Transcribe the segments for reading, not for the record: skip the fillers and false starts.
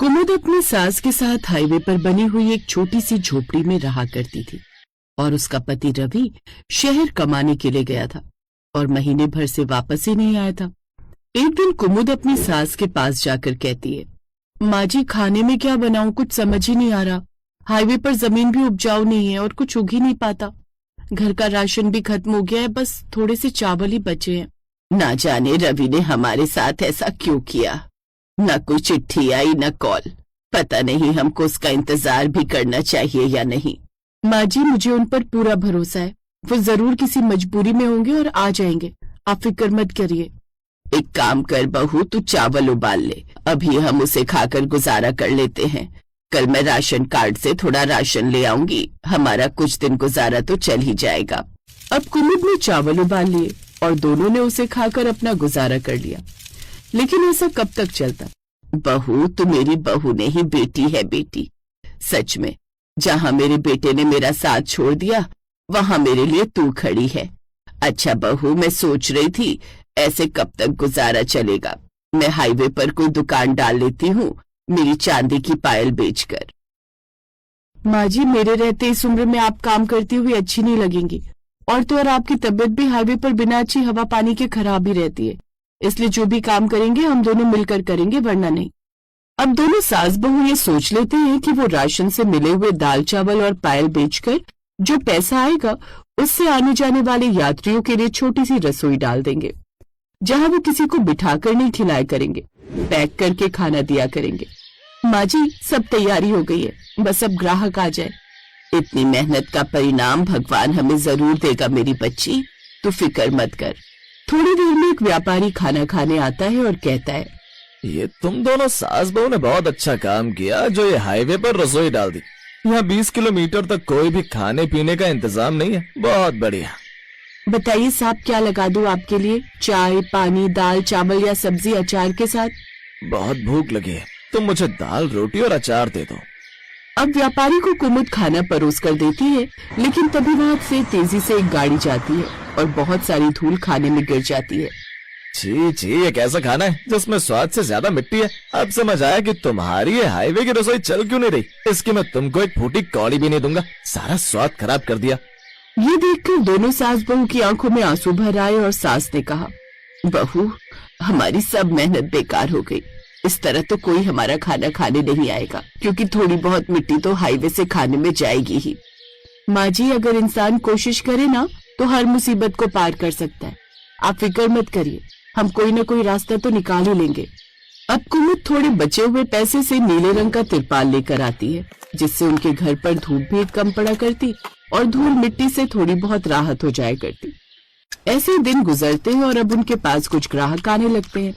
कुमुद अपनी सास के साथ हाईवे पर बनी हुई एक छोटी सी झोपड़ी में रहा करती थी और उसका पति रवि शहर कमाने के लिए गया था और महीने भर से वापस ही नहीं आया था। एक दिन कुमुद अपनी सास के पास जाकर कहती है, माँ जी खाने में क्या बनाऊं, कुछ समझ ही नहीं आ रहा। हाईवे पर जमीन भी उपजाऊ नहीं है और कुछ उग ही नहीं पाता। घर का राशन भी खत्म हो गया है, बस थोड़े से चावल ही बचे हैं। ना जाने रवि ने हमारे साथ ऐसा क्यों किया। न कोई चिट्ठी आई न कॉल। पता नहीं हमको उसका इंतजार भी करना चाहिए या नहीं। माँ जी मुझे उन पर पूरा भरोसा है, वो जरूर किसी मजबूरी में होंगे और आ जाएंगे, आप फिक्र मत करिए। एक काम कर बहू, तू चावल उबाल ले, अभी हम उसे खाकर गुजारा कर लेते हैं। कल मैं राशन कार्ड से थोड़ा राशन ले आऊंगी, हमारा कुछ दिन गुजारा तो चल ही जाएगा। अब कुमुद ने चावल उबाल लिए और दोनों ने उसे खाकर अपना गुजारा कर लिया। लेकिन ऐसा कब तक चलता। बहू तू मेरी बहू नहीं, बेटी है बेटी। सच में जहां मेरे बेटे ने मेरा साथ छोड़ दिया वहां मेरे लिए तू खड़ी है। अच्छा बहू, मैं सोच रही थी ऐसे कब तक गुजारा चलेगा। मैं हाईवे पर कोई दुकान डाल लेती हूँ, मेरी चांदी की पायल बेचकर। माँ जी मेरे रहते इस उम्र में आप काम करती हुई अच्छी नहीं लगेंगी, और तो और आपकी तबीयत भी हाईवे पर बिना अच्छी हवा पानी के खराब ही रहती है, इसलिए जो भी काम करेंगे हम दोनों मिलकर करेंगे, वरना नहीं। अब दोनों सास बहू ये सोच लेते हैं कि वो राशन से मिले हुए दाल चावल और पायल बेचकर जो पैसा आएगा उससे आने जाने वाले यात्रियों के लिए छोटी सी रसोई डाल देंगे, जहां वो किसी को बिठाकर नहीं खिलाया करेंगे, पैक करके खाना दिया करेंगे। माँ जी सब तैयारी हो गई है, बस अब ग्राहक आ जाए। इतनी मेहनत का परिणाम भगवान हमें जरूर देगा मेरी बच्ची, तू फिक्र मत कर। थोड़ी देर में एक व्यापारी खाना खाने आता है और कहता है, ये तुम दोनों सास बहू ने बहुत अच्छा काम किया जो ये हाईवे पर रसोई डाल दी। यहाँ 20 किलोमीटर तक कोई भी खाने पीने का इंतजाम नहीं है, बहुत बढ़िया। बताइए साहब क्या लगा दूं आपके लिए, चाय पानी दाल चावल या सब्जी अचार के साथ? बहुत भूख लगी है, तुम मुझे दाल रोटी और अचार दे दो। अब व्यापारी को कुमुद खाना परोस कर देती है, लेकिन तभी वहां से तेजी से एक गाड़ी जाती है और बहुत सारी धूल खाने में गिर जाती है। छी छी, ये कैसा खाना है जिसमें स्वाद से ज्यादा मिट्टी है। अब समझ आया कि तुम्हारी ये हाईवे की रसोई चल क्यों नहीं रही। इसकी मैं तुमको एक फूटी कौड़ी भी नहीं दूंगा, सारा स्वाद खराब कर दिया। ये देखकर दोनों सास बहू की आंखों में आंसू भर आए और सास ने कहा, बहू हमारी सब मेहनत बेकार हो गई। इस तरह तो कोई हमारा खाना खाने नहीं आएगा, क्योंकि थोड़ी बहुत मिट्टी तो हाईवे से खाने में जाएगी ही। माँ जी अगर इंसान कोशिश करे ना तो हर मुसीबत को पार कर सकता है, आप फिक्र मत करिए, हम कोई न कोई रास्ता तो निकाल ही लेंगे। अब कुमुद थोड़े बचे हुए पैसे से नीले रंग का तिरपाल लेकर आती है, जिससे उनके घर पर धूप भी कम पड़ा करती और धूल मिट्टी से थोड़ी बहुत राहत हो जाया करती। ऐसे दिन गुजरते हैं और अब उनके पास कुछ ग्राहक आने लगते हैं।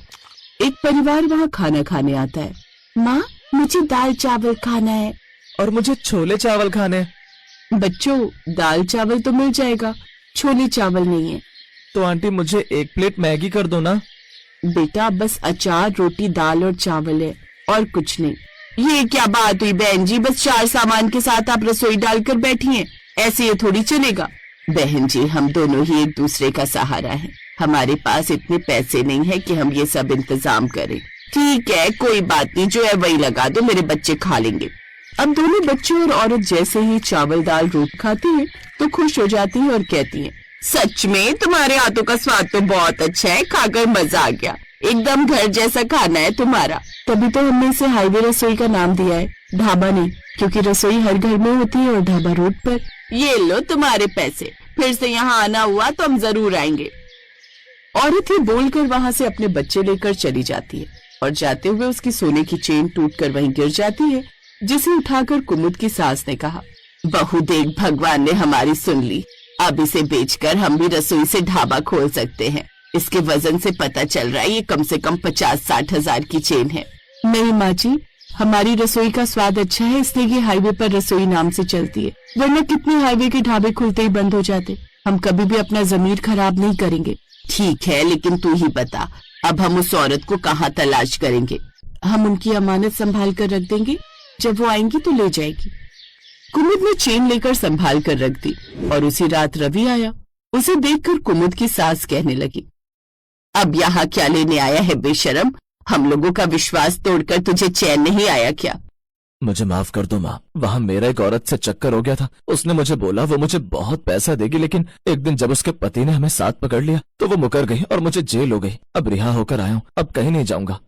एक परिवार वहाँ खाना खाने आता है। माँ मुझे दाल चावल खाना है। और मुझे छोले चावल खाने हैं। बच्चों दाल चावल तो मिल जाएगा, छोले चावल नहीं है। तो आंटी मुझे 1 प्लेट मैगी कर दो ना। बेटा बस अचार रोटी दाल और चावल है और कुछ नहीं। ये क्या बात हुई बहन जी, बस 4 सामान के साथ आप रसोई डालकर बैठी हैं, ऐसे ये थोड़ी चलेगा। बहन जी हम दोनों ही एक दूसरे का सहारा हैं, हमारे पास इतने पैसे नहीं है कि हम ये सब इंतजाम करें। ठीक है कोई बात नहीं, जो है वही लगा दो, मेरे बच्चे खा लेंगे। अब दोनों बच्चे और औरत जैसे ही चावल दाल रोटी खाती हैं तो खुश हो जाती हैं और कहती हैं, सच में तुम्हारे हाथों का स्वाद तो बहुत अच्छा है, खाकर मजा आ गया, एकदम घर जैसा खाना है तुम्हारा। तभी तो हमने इसे हाईवे रसोई का नाम दिया है, ढाबा नहीं, क्योंकि रसोई हर घर में होती है और ढाबा रोड पर। ये लो तुम्हारे पैसे, फिर से यहाँ आना हुआ तो हम जरूर आएंगे। औरत ही बोलकर वहां से अपने बच्चे लेकर चली जाती है और जाते हुए उसकी सोने की चेन टूटकर वहीं गिर जाती है, जिसे उठाकर कुमुद की सास ने कहा, बहू देख भगवान ने हमारी सुन ली, अब इसे बेचकर हम भी रसोई से ढाबा खोल सकते हैं। इसके वजन से पता चल रहा है ये कम से कम 50-60 हजार की चेन है। नहीं माँ जी हमारी रसोई का स्वाद अच्छा है, इसलिए ये हाईवे पर रसोई नाम से चलती है, वरना कितने हाईवे के ढाबे खुलते ही बंद हो जाते। हम कभी भी अपना जमीर खराब नहीं करेंगे। ठीक है लेकिन तू ही बता, अब हम उस औरत को कहाँ तलाश करेंगे? हम उनकी अमानत संभाल कर रख देंगे, जब वो आएंगी तो ले जाएगी। कुमुद ने चेन लेकर संभाल कर रख दी और उसी रात रवि आया। उसे देखकर कुमुद की सास कहने लगी, अब यहाँ क्या लेने आया है बेशरम, हम लोगों का विश्वास तोड़कर तुझे चैन नहीं आया क्या? मुझे माफ कर दो माँ, वहाँ मेरा एक औरत से चक्कर हो गया था। उसने मुझे बोला वो मुझे बहुत पैसा देगी, लेकिन एक दिन जब उसके पति ने हमें साथ पकड़ लिया तो वो मुकर गई और मुझे जेल हो गई। अब रिहा होकर आया हूँ, अब कहीं नहीं जाऊंगा।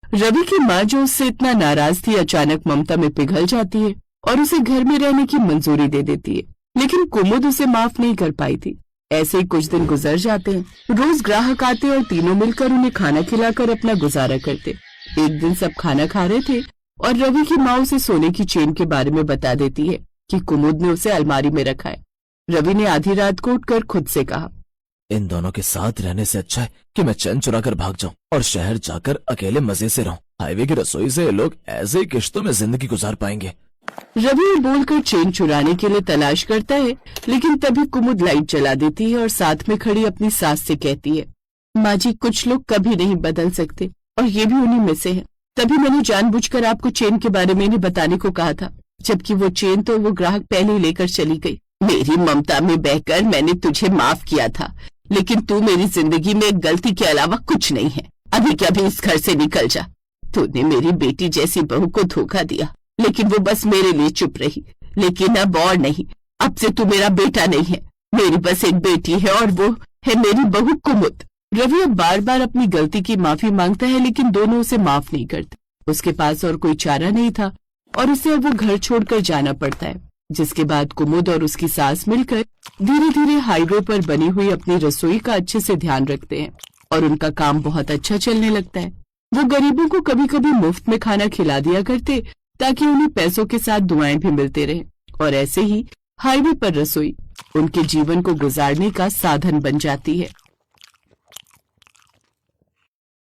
रवि की माँ जो उससे इतना नाराज थी, अचानक ममता में पिघल जाती है और उसे घर में रहने की मंजूरी दे देती है। लेकिन कुमुद उसे माफ नहीं कर पाई थी। ऐसे ही कुछ दिन गुजर जाते हैं। रोज ग्राहक आते और तीनों मिलकर उन्हें खाना खिलाकर अपना गुजारा करते। एक दिन सब खाना खा रहे थे और रवि की माँ उसे सोने की चेन के बारे में बता देती है कि कुमुद ने उसे अलमारी में रखा है। रवि ने आधी रात को उठकर खुद से कहा, इन दोनों के साथ रहने से अच्छा है कि मैं चैन चुरा कर भाग जाऊं और शहर जाकर अकेले मजे से रहूं। हाईवे की रसोई से लोग ऐसे ही किश्तों में जिंदगी गुजार पाएंगे। रवि ये बोलकर चेन चुराने के लिए तलाश करता है, लेकिन तभी कुमुद लाइट जला देती है और साथ में खड़ी अपनी सास से कहती है, माँ जी, कुछ लोग कभी नहीं बदल सकते और ये भी उन्हीं में से है। तभी मैंने जानबूझकर आपको चेन के बारे में इन्हें बताने को कहा था, जबकि वो चेन तो वो ग्राहक पहले ही लेकर चली गई। मेरी ममता में बहकर मैंने तुझे माफ किया था, लेकिन तू मेरी जिंदगी में एक गलती के अलावा कुछ नहीं है। अभी के अभी इस घर से निकल जा। तूने मेरी बेटी जैसी बहू को धोखा दिया, लेकिन वो बस मेरे लिए चुप रही। लेकिन अब और नहीं, अब से तू मेरा बेटा नहीं है। मेरी बस एक बेटी है और वो है मेरी बहू कुमुद। रवि अब बार बार अपनी गलती की माफी मांगता है, लेकिन दोनों उसे माफ नहीं करते। उसके पास और कोई चारा नहीं था और उसे अब वो घर छोड़कर जाना पड़ता है। जिसके बाद कुमुद और उसकी सास मिलकर धीरे धीरे हाईवे पर बनी हुई अपनी रसोई का अच्छे से ध्यान रखते हैं और उनका काम बहुत अच्छा चलने लगता है। वो गरीबों को कभी कभी मुफ्त में खाना खिला दिया करते, ताकि उन्हें पैसों के साथ दुआएं भी मिलते रहे। और ऐसे ही हाईवे पर रसोई उनके जीवन को गुजारने का साधन बन जाती है।